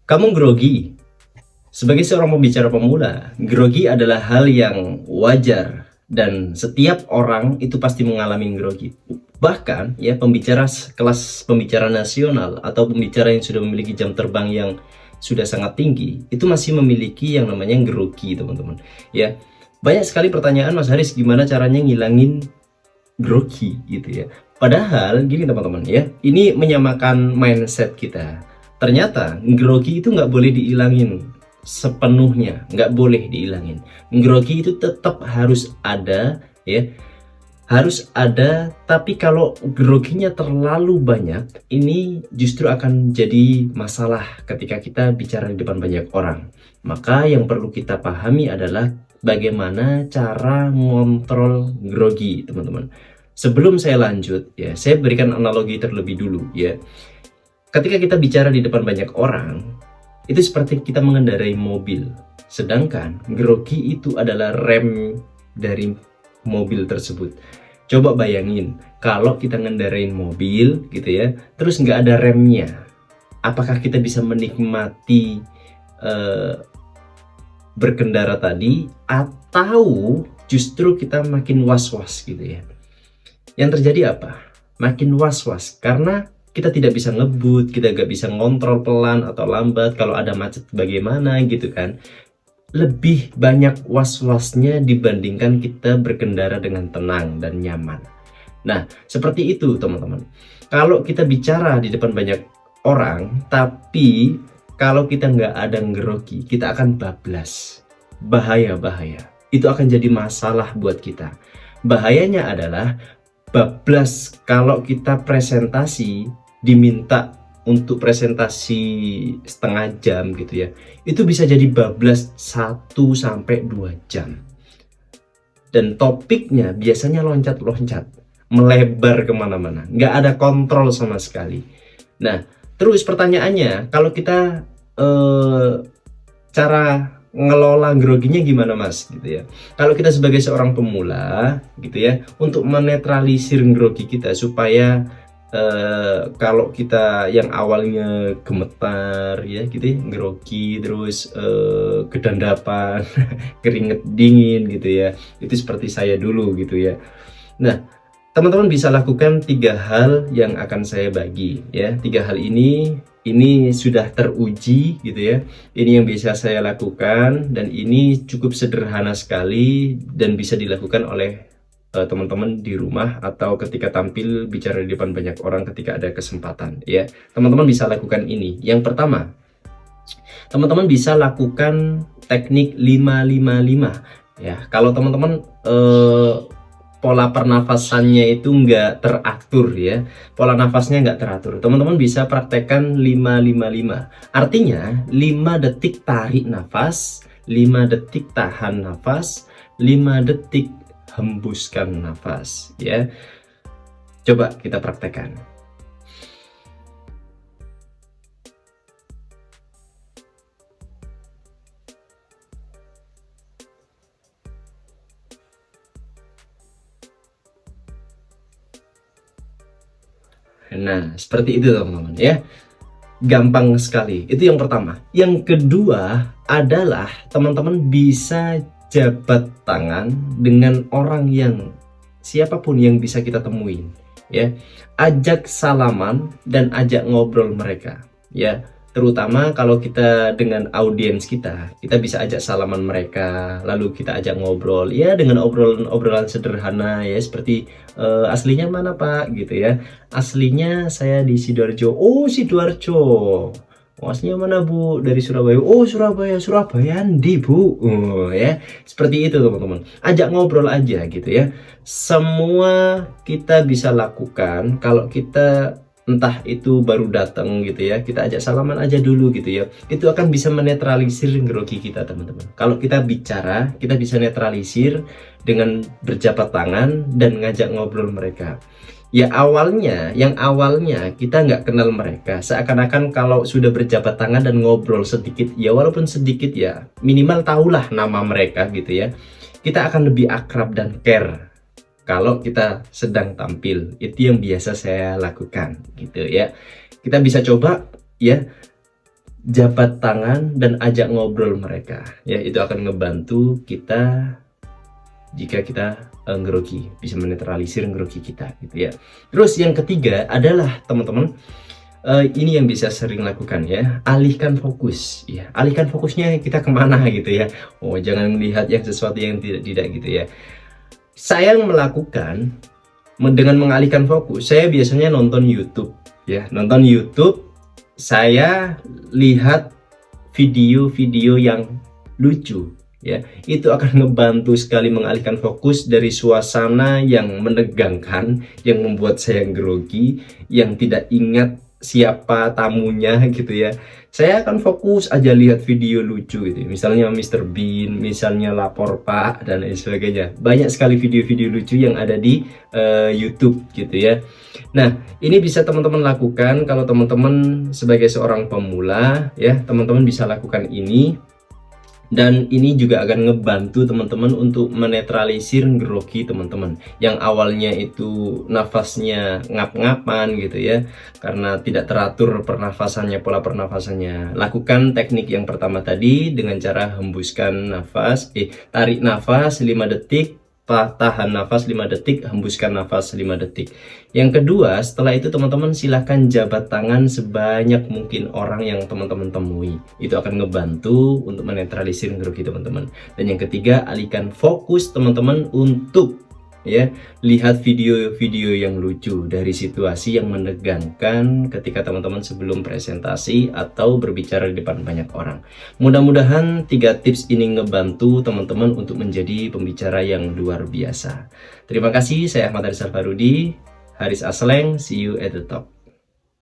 Kamu grogi. Sebagai seorang pembicara pemula, grogi adalah hal yang wajar dan setiap orang itu pasti mengalami grogi. Bahkan ya pembicara kelas pembicara nasional atau pembicara yang sudah memiliki jam terbang yang sudah sangat tinggi itu masih memiliki yang namanya grogi, teman-teman. Ya, banyak sekali pertanyaan, Mas Haris, gimana caranya ngilangin grogi gitu ya. Padahal gini teman-teman ya, ini menyamakan mindset kita. Ternyata grogi itu nggak boleh dihilangin sepenuhnya, nggak boleh dihilangin. Grogi itu tetap harus ada ya, harus ada. Tapi kalau groginya terlalu banyak, ini justru akan jadi masalah ketika kita bicara di depan banyak orang. Maka yang perlu kita pahami adalah bagaimana cara mengontrol grogi, teman-teman. Sebelum saya lanjut ya, saya berikan analogi terlebih dulu ya. Ketika kita bicara di depan banyak orang, itu seperti kita mengendarai mobil. Sedangkan grogi itu adalah rem dari mobil tersebut. Coba bayangin, kalau kita ngendarain mobil gitu ya, terus nggak ada remnya. Apakah kita bisa menikmati berkendara tadi, atau justru kita makin was-was gitu ya? Yang terjadi apa? Makin was-was karena kita tidak bisa ngebut, kita nggak bisa ngontrol pelan atau lambat, kalau ada macet bagaimana gitu kan. Lebih banyak was-wasnya dibandingkan kita berkendara dengan tenang dan nyaman. Nah, seperti itu teman-teman. Kalau kita bicara di depan banyak orang, tapi kalau kita nggak ada grogi, kita akan bablas. Bahaya. Itu akan jadi masalah buat kita. Bahayanya adalah bablas kalau kita presentasi, diminta untuk presentasi setengah jam gitu ya, itu bisa jadi bablas 1-2 jam. Dan topiknya biasanya loncat-loncat, melebar kemana-mana, nggak ada kontrol sama sekali. Nah, terus pertanyaannya, kalau kita cara ngelola groginya gimana, Mas, gitu ya. Kalau kita sebagai seorang pemula gitu ya, untuk menetralisir grogi kita supaya kalau kita yang awalnya gemetar ya gitu ya, grogi, terus kedandapan keringet dingin gitu ya, itu seperti saya dulu gitu ya. Nah, teman-teman bisa lakukan 3 hal yang akan saya bagi ya. 3 hal ini sudah teruji gitu ya. Ini yang bisa saya lakukan dan ini cukup sederhana sekali dan bisa dilakukan oleh teman-teman di rumah atau ketika tampil bicara di depan banyak orang ketika ada kesempatan ya. Teman-teman bisa lakukan ini. Yang pertama, teman-teman bisa lakukan teknik 5-5-5 ya. Kalau teman-teman pola pernafasannya itu nggak teratur ya, pola nafasnya nggak teratur, teman-teman bisa praktekkan 5-5-5. Artinya 5 detik tarik nafas, 5 detik tahan nafas, 5 detik hembuskan nafas ya. Coba kita praktekkan. Nah, seperti itu teman-teman ya. Gampang sekali. Itu yang pertama. Yang kedua adalah teman-teman bisa jabat tangan dengan orang yang siapapun yang bisa kita temuin ya. Ajak salaman dan ajak ngobrol mereka ya. Terutama kalau kita dengan audiens kita bisa ajak salaman mereka, lalu kita ajak ngobrol ya dengan obrolan sederhana ya, seperti aslinya mana Pak gitu ya. Aslinya saya di Sidoarjo. Oh, Sidoarjo. Oh, aslinya mana Bu? Dari Surabaya. Oh, Surabaya di Bu. Oh, ya. Seperti itu teman-teman. Ajak ngobrol aja gitu ya. Semua kita bisa lakukan kalau kita entah itu baru datang gitu ya, kita ajak salaman aja dulu gitu ya. Itu akan bisa menetralisir grogi kita teman-teman. Kalau kita bicara, kita bisa netralisir dengan berjabat tangan dan ngajak ngobrol mereka. Ya yang awalnya kita nggak kenal mereka, seakan-akan kalau sudah berjabat tangan dan ngobrol sedikit, ya walaupun sedikit ya, minimal tahulah nama mereka gitu ya. Kita akan lebih akrab dan care kalau kita sedang tampil. Itu yang biasa saya lakukan gitu ya. Kita bisa coba ya, jabat tangan dan ajak ngobrol mereka, ya. Itu akan ngebantu kita jika kita grogi, bisa menetralisir grogi kita gitu ya. Terus yang ketiga adalah teman-teman, ini yang bisa sering lakukan ya, alihkan fokus ya. Alihkan fokusnya kita kemana gitu ya. Oh, jangan melihat yang sesuatu yang tidak gitu ya. Saya melakukan dengan mengalihkan fokus, saya biasanya nonton YouTube ya. Nonton YouTube, saya lihat video-video yang lucu ya. Itu akan ngebantu sekali mengalihkan fokus dari suasana yang menegangkan, yang membuat saya grogi, yang tidak ingat siapa tamunya gitu ya. Saya akan fokus aja lihat video lucu gitu, misalnya Mr. Bean, misalnya Lapor Pak, dan lain sebagainya. Banyak sekali video-video lucu yang ada di YouTube gitu ya. Nah, ini bisa teman-teman lakukan kalau teman-teman sebagai seorang pemula ya. Teman-teman bisa lakukan ini, dan ini juga akan ngebantu teman-teman untuk menetralisir grogi teman-teman yang awalnya itu nafasnya ngap-ngapan gitu ya, karena tidak teratur pernafasannya, pola pernafasannya. Lakukan teknik yang pertama tadi dengan cara hembuskan nafas, tarik nafas 5 detik, tahan nafas 5 detik, hembuskan nafas 5 detik. Yang kedua, setelah itu teman-teman silahkan jabat tangan sebanyak mungkin orang yang teman-teman temui. Itu akan ngebantu untuk menetralisir grogi teman-teman. Dan yang ketiga, alihkan fokus teman-teman untuk ya lihat video-video yang lucu dari situasi yang menegangkan ketika teman-teman sebelum presentasi atau berbicara di depan banyak orang. Mudah-mudahan 3 tips ini ngebantu teman-teman untuk menjadi pembicara yang luar biasa. Terima kasih, saya Ahmad Haris Alfarudi, Haris Asleng, see you at the top.